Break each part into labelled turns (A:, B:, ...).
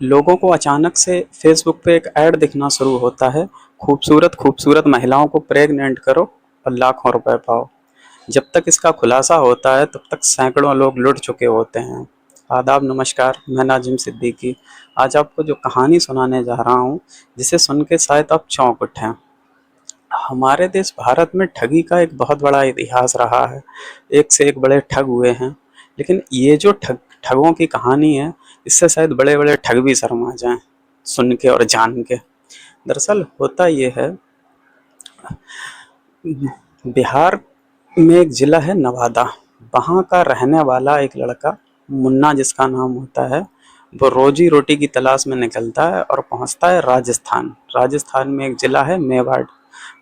A: लोगों को अचानक से फेसबुक पे एक ऐड दिखना शुरू होता है, खूबसूरत खूबसूरत महिलाओं को प्रेग्नेंट करो और लाखों रुपए पाओ। जब तक इसका खुलासा होता है तब तक सैकड़ों लोग लुट चुके होते हैं। आदाब, नमस्कार, मैं नाजिम सिद्दीकी। आज आपको जो कहानी सुनाने जा रहा हूँ, जिसे सुन के शायद आप चौंक उठें। हमारे देश भारत में ठगी का एक बहुत बड़ा इतिहास रहा है। एक से एक बड़े ठग हुए हैं, लेकिन ये जो ठगों की कहानी है, इससे शायद बड़े बड़े ठग भी शर्मा जाएं सुन के और जान के। दरअसल होता ये है, बिहार में एक ज़िला है नवादा। वहाँ का रहने वाला एक लड़का, मुन्ना जिसका नाम होता है, वो रोजी रोटी की तलाश में निकलता है और पहुँचता है राजस्थान। राजस्थान में एक ज़िला है मेवाड़।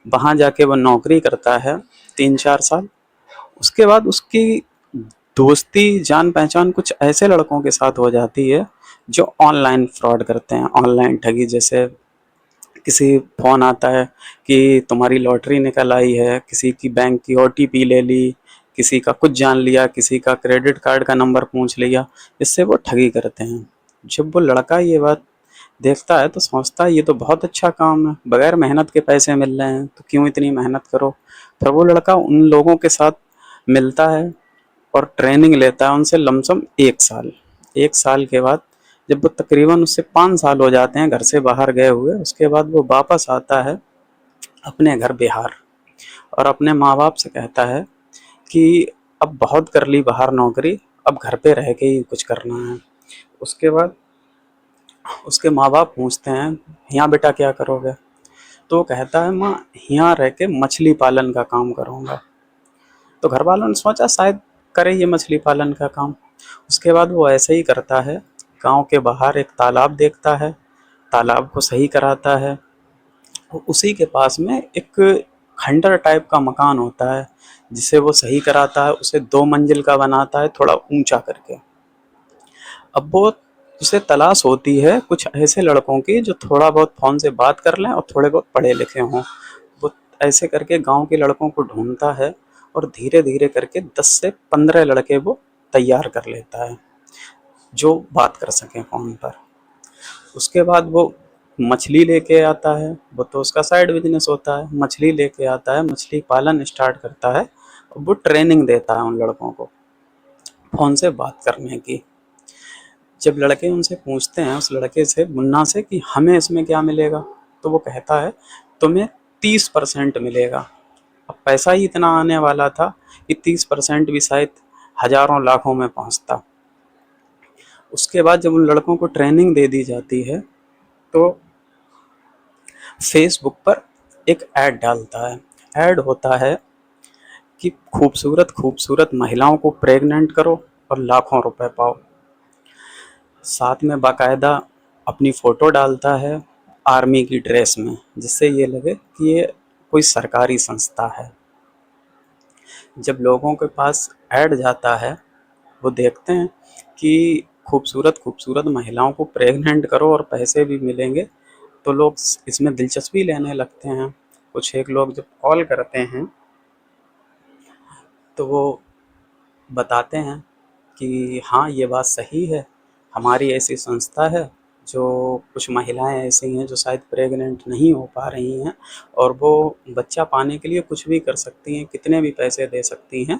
A: वहाँ जाके वो नौकरी करता है 3-4 साल। उसके बाद उसकी दोस्ती जान पहचान कुछ ऐसे लड़कों के साथ हो जाती है जो ऑनलाइन फ्रॉड करते हैं, ऑनलाइन ठगी। जैसे किसी फ़ोन आता है कि तुम्हारी लॉटरी निकल आई है, किसी की बैंक की ओटीपी ले ली, किसी का कुछ जान लिया, किसी का क्रेडिट कार्ड का नंबर पूछ लिया। इससे वो ठगी करते हैं। जब वो लड़का ये बात देखता है तो सोचता है ये तो बहुत अच्छा काम है, बगैर मेहनत के पैसे मिल रहे हैं तो क्यों इतनी मेहनत करो। फिर वो लड़का उन लोगों के साथ मिलता है और ट्रेनिंग लेता है उनसे लमसम 1 साल। 1 साल के बाद जब वो तकरीबन उससे 5 साल हो जाते हैं घर से बाहर गए हुए, उसके बाद वो वापस आता है अपने घर बिहार और अपने माँ बाप से कहता है कि अब बहुत कर ली बाहर नौकरी, अब घर पे रह के ही कुछ करना है। उसके बाद उसके माँ बाप पूछते हैं, यहाँ बेटा क्या करोगे? तो वो कहता है, माँ यहाँ रह के मछली पालन का काम करूँगा। तो घर वालों ने सोचा शायद करे ये मछली पालन का काम। उसके बाद वो ऐसे ही करता है। गांव के बाहर एक तालाब देखता है, तालाब को सही कराता है। उसी के पास में एक खंडर टाइप का मकान होता है, जिसे वो सही कराता है, उसे 2 मंजिल का बनाता है थोड़ा ऊंचा करके। अब वो उसे तलाश होती है कुछ ऐसे लड़कों की जो थोड़ा बहुत फ़ोन से बात कर लें और थोड़े बहुत पढ़े लिखे हों। वो ऐसे करके गांव के लड़कों को ढूंढता है और धीरे धीरे करके 10 से 15 लड़के वो तैयार कर लेता है जो बात कर सकें फ़ोन पर। उसके बाद वो मछली लेके आता है, वो तो उसका साइड बिजनेस होता है। मछली लेके आता है, मछली पालन स्टार्ट करता है और वो ट्रेनिंग देता है उन लड़कों को फ़ोन से बात करने की। जब लड़के उनसे पूछते हैं, उस लड़के से, मुन्ना से, कि हमें इसमें क्या मिलेगा, तो वो कहता है तुम्हें 30% मिलेगा। अब पैसा ही इतना आने वाला था कि 30% भी शायद हजारों लाखों में पहुंचता। उसके बाद जब उन लड़कों को ट्रेनिंग दे दी जाती है तो फेसबुक पर एक ऐड डालता है। ऐड होता है कि खूबसूरत खूबसूरत महिलाओं को प्रेग्नेंट करो और लाखों रुपए पाओ। साथ में बाकायदा अपनी फ़ोटो डालता है आर्मी की ड्रेस में, जिससे ये लगे कि ये कोई सरकारी संस्था है। जब लोगों के पास ऐड जाता है, वो देखते हैं कि खूबसूरत खूबसूरत महिलाओं को प्रेग्नेंट करो और पैसे भी मिलेंगे, तो लोग इसमें दिलचस्पी लेने लगते हैं। कुछ एक लोग जब कॉल करते हैं तो वो बताते हैं कि हाँ, ये बात सही है, हमारी ऐसी संस्था है जो कुछ महिलाएं ऐसी हैं जो शायद प्रेग्नेंट नहीं हो पा रही हैं और वो बच्चा पाने के लिए कुछ भी कर सकती हैं, कितने भी पैसे दे सकती हैं।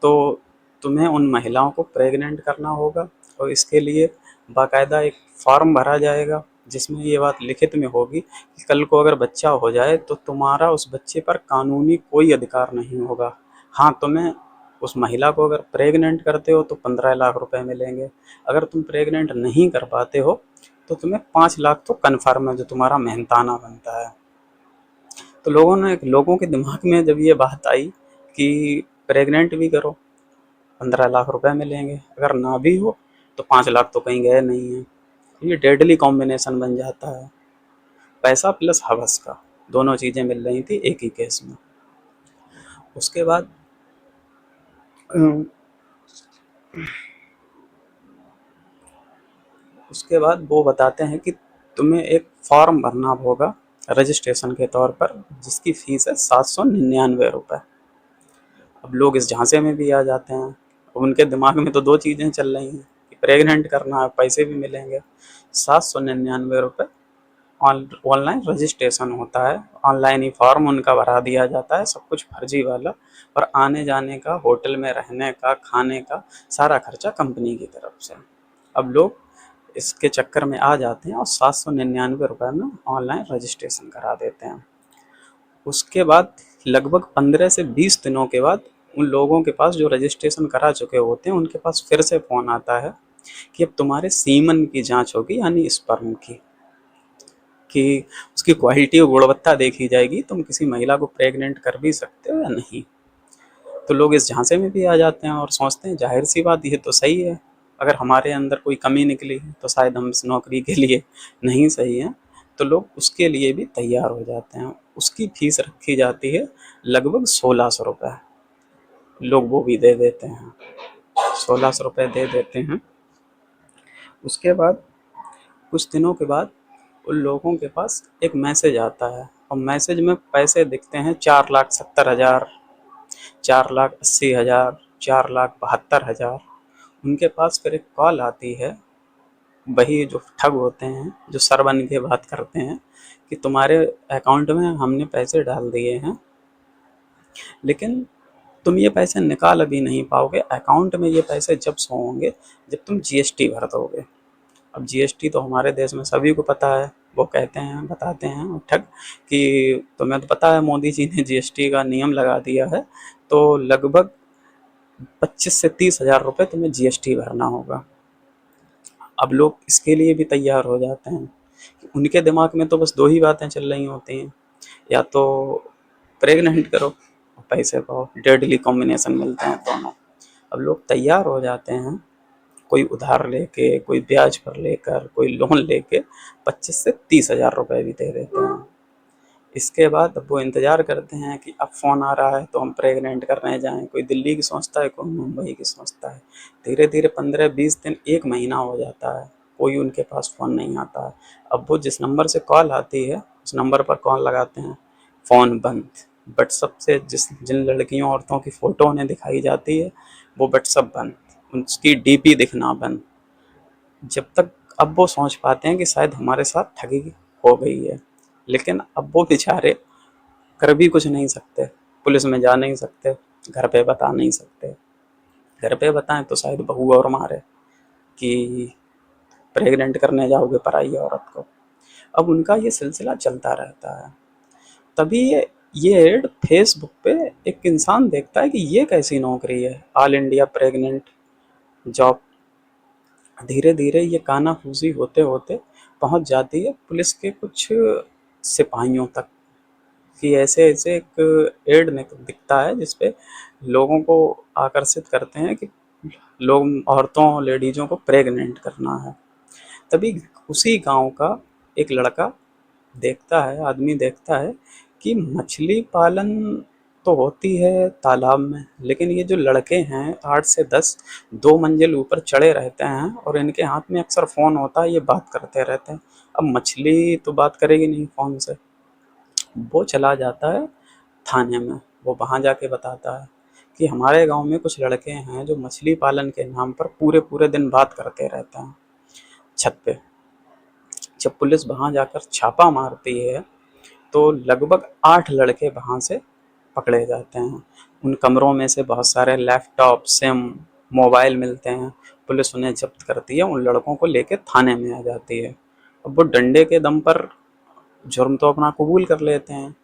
A: तो तुम्हें उन महिलाओं को प्रेग्नेंट करना होगा और इसके लिए बाकायदा एक फॉर्म भरा जाएगा जिसमें ये बात लिखित में होगी कि कल को अगर बच्चा हो जाए तो तुम्हारा उस बच्चे पर कानूनी कोई अधिकार नहीं होगा। हाँ, तुम्हें उस महिला को अगर प्रेग्नेंट करते हो तो 15 लाख रुपए मिलेंगे। अगर तुम प्रेग्नेंट नहीं कर पाते हो तो तुम्हें 5 लाख तो कन्फर्म है, जो तुम्हारा मेहनताना बनता है। तो लोगों के दिमाग में जब ये बात आई कि प्रेग्नेंट भी करो, 15 लाख रुपए मिलेंगे, अगर ना भी हो तो 5 लाख तो कहीं गए नहीं हैं। ये डेडली कॉम्बिनेशन बन जाता है, पैसा प्लस हवस का, दोनों चीज़ें मिल रही थी एक ही केस में। उसके बाद उसके बाद वो बताते हैं कि तुम्हें एक फॉर्म भरना होगा रजिस्ट्रेशन के तौर पर, जिसकी फ़ीस है 799 रुपये। अब लोग इस झांसे में भी आ जाते हैं। अब उनके दिमाग में तो दो चीज़ें चल रही हैं कि प्रेग्नेंट करना है, पैसे भी मिलेंगे। 799 रुपये ऑनलाइन रजिस्ट्रेशन होता है, ऑनलाइन ही फॉर्म उनका भरा दिया जाता है, सब कुछ फर्जी वाला। और आने जाने का, होटल में रहने का, खाने का सारा खर्चा कंपनी की तरफ से। अब लोग इसके चक्कर में आ जाते हैं और 799 रुपये में ऑनलाइन रजिस्ट्रेशन करा देते हैं। उसके बाद लगभग 15 से 20 दिनों के बाद उन लोगों के पास जो रजिस्ट्रेशन करा चुके होते हैं, उनके पास फिर से फ़ोन आता है कि अब तुम्हारे सीमन की जांच होगी, यानी स्पर्म की, कि उसकी क्वालिटी और गुणवत्ता देखी जाएगी, तुम किसी महिला को प्रेग्नेंट कर भी सकते हो या नहीं। तो लोग इस झांसे में भी आ जाते हैं और सोचते हैं जाहिर सी बात, ये तो सही है, अगर हमारे अंदर कोई कमी निकली है तो शायद हम इस नौकरी के लिए नहीं सही हैं। तो लोग उसके लिए भी तैयार हो जाते हैं। उसकी फीस रखी जाती है लगभग 1600 रुपये। लोग वो भी दे देते हैं, 1600 रुपये दे देते हैं। उसके बाद कुछ दिनों के बाद उन लोगों के पास एक मैसेज आता है और मैसेज में पैसे दिखते हैं 4,70,000, 4,80,000, 4,72,000। उनके पास फिर एक कॉल आती है, वही जो ठग होते हैं, जो सर बन के बात करते हैं कि तुम्हारे अकाउंट में हमने पैसे डाल दिए हैं, लेकिन तुम ये पैसे निकाल अभी नहीं पाओगे, अकाउंट में ये पैसे जब शो होंगे जब तुम जीएसटी भर दोगे। अब जीएसटी तो हमारे देश में सभी को पता है। वो कहते हैं, बताते हैं ठग कि तुम्हें तो पता है मोदी जी ने जीएसटी का नियम लगा दिया है, तो लगभग 25 से 30,000 रुपये तुम्हें जीएसटी भरना होगा। अब लोग इसके लिए भी तैयार हो जाते हैं। उनके दिमाग में तो बस दो ही बातें चल रही होती हैं, या तो प्रेग्नेंट करो और पैसे पाओ, डेडली कॉम्बिनेशन मिलते हैं दोनों। अब लोग तैयार हो जाते हैं, कोई उधार लेके, कोई ब्याज पर लेकर, कोई लोन लेके 25 से 30,000 रुपये भी दे देते हैं। इसके बाद अब वो इंतज़ार करते हैं कि अब फ़ोन आ रहा है तो हम प्रेग्नेंट करने जाएँ। कोई दिल्ली की सोचता है, कोई मुंबई की सोचता है। धीरे धीरे 15-20 दिन, 1 महीना हो जाता है, कोई उनके पास फ़ोन नहीं आता है। अब वो जिस नंबर से कॉल आती है उस नंबर पर कॉल लगाते हैं, फ़ोन बंद। व्हाट्सएप से जिन लड़कियों औरतों की फ़ोटो उन्हें दिखाई जाती है वो व्हाट्सएप बंद, उसकी डीपी दिखना बंद। जब तक अब वो सोच पाते हैं कि शायद हमारे साथ ठगी हो गई है, लेकिन अब वो बेचारे कर भी कुछ नहीं सकते, पुलिस में जा नहीं सकते, घर पे बता नहीं सकते। घर पे बताएं तो शायद बहू और मारे कि प्रेग्नेंट करने जाओगे पराई औरत को। अब उनका ये सिलसिला चलता रहता है। तभी ये ऐड फेसबुक पे एक इंसान देखता है कि ये कैसी नौकरी है, ऑल इंडिया प्रेग्नेंट जॉब। धीरे धीरे ये कानाफूसी होते होते पहुंच जाती है पुलिस के कुछ सिपाहियों तक, कि ऐसे ऐसे एक एड दिखता है जिसपे लोगों को आकर्षित करते हैं कि लोग, औरतों, लेडीज़ों को प्रेग्नेंट करना है। तभी उसी गांव का एक लड़का देखता है, आदमी देखता है कि मछली पालन तो होती है तालाब में, लेकिन ये जो लड़के हैं 8 से 10 2 मंजिल ऊपर चढ़े रहते हैं और इनके हाथ में अक्सर फ़ोन होता है, ये बात करते रहते हैं। अब मछली तो बात करेगी नहीं फ़ोन से। वो चला जाता है थाने में, वो वहाँ जाके बताता है कि हमारे गांव में कुछ लड़के हैं जो मछली पालन के नाम पर पूरे पूरे दिन बात करते रहते हैं छत पे। जब पुलिस वहाँ जाकर छापा मारती है तो लगभग 8 लड़के वहाँ से पकड़े जाते हैं। उन कमरों में से बहुत सारे लैपटॉप, सिम, मोबाइल मिलते हैं। पुलिस उन्हें जब्त करती है, उन लड़कों को लेके थाने में आ जाती है। अब वो डंडे के दम पर जुर्म तो अपना कबूल कर लेते हैं,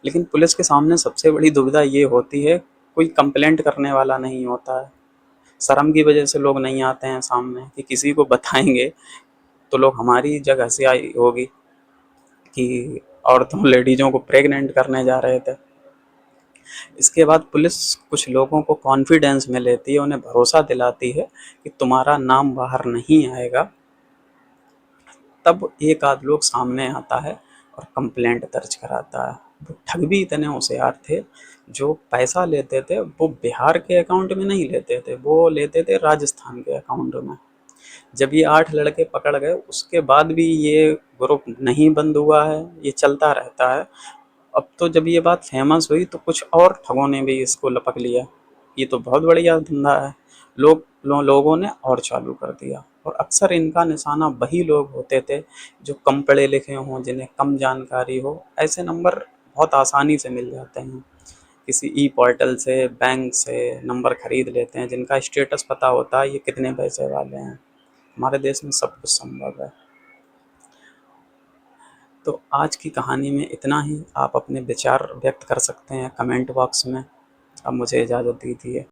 A: लेकिन पुलिस के सामने सबसे बड़ी दुविधा ये होती है, कोई कंप्लेंट करने वाला नहीं होता है। शर्म की वजह से लोग नहीं आते हैं सामने कि किसी को बताएंगे तो लोग हमारी जगह से आई होगी कि औरतों, लेडीज़ों को प्रेग्नेंट करने जा रहे थे। इसके बाद पुलिस कुछ लोगों को कॉन्फिडेंस में लेती है, उन्हें भरोसा दिलाती है कि तुम्हारा नाम बाहर नहीं आएगा। तब एक आध लोग सामने आता है और कंप्लेंट दर्ज कराता है। वो ठग भी इतने होशियार थे, जो पैसा लेते थे वो बिहार के अकाउंट में नहीं लेते थे, वो लेते थे राजस्थान के अकाउंट में। जब ये 8 लड़के पकड़ गए उसके बाद भी ये ग्रुप नहीं बंद हुआ है, ये चलता रहता है। अब तो जब ये बात फेमस हुई तो कुछ और ठगों ने भी इसको लपक लिया, ये तो बहुत बढ़िया धंधा है, लोगों ने और चालू कर दिया। और अक्सर इनका निशाना वही लोग होते थे जो कम पढ़े लिखे हों, जिन्हें कम जानकारी हो। ऐसे नंबर बहुत आसानी से मिल जाते हैं, किसी ई पोर्टल से, बैंक से नंबर खरीद लेते हैं, जिनका स्टेटस पता होता है ये कितने पैसे वाले हैं। हमारे देश में सब कुछ संभव है। तो आज की कहानी में इतना ही। आप अपने विचार व्यक्त कर सकते हैं कमेंट बॉक्स में। अब मुझे इजाज़त दीजिए।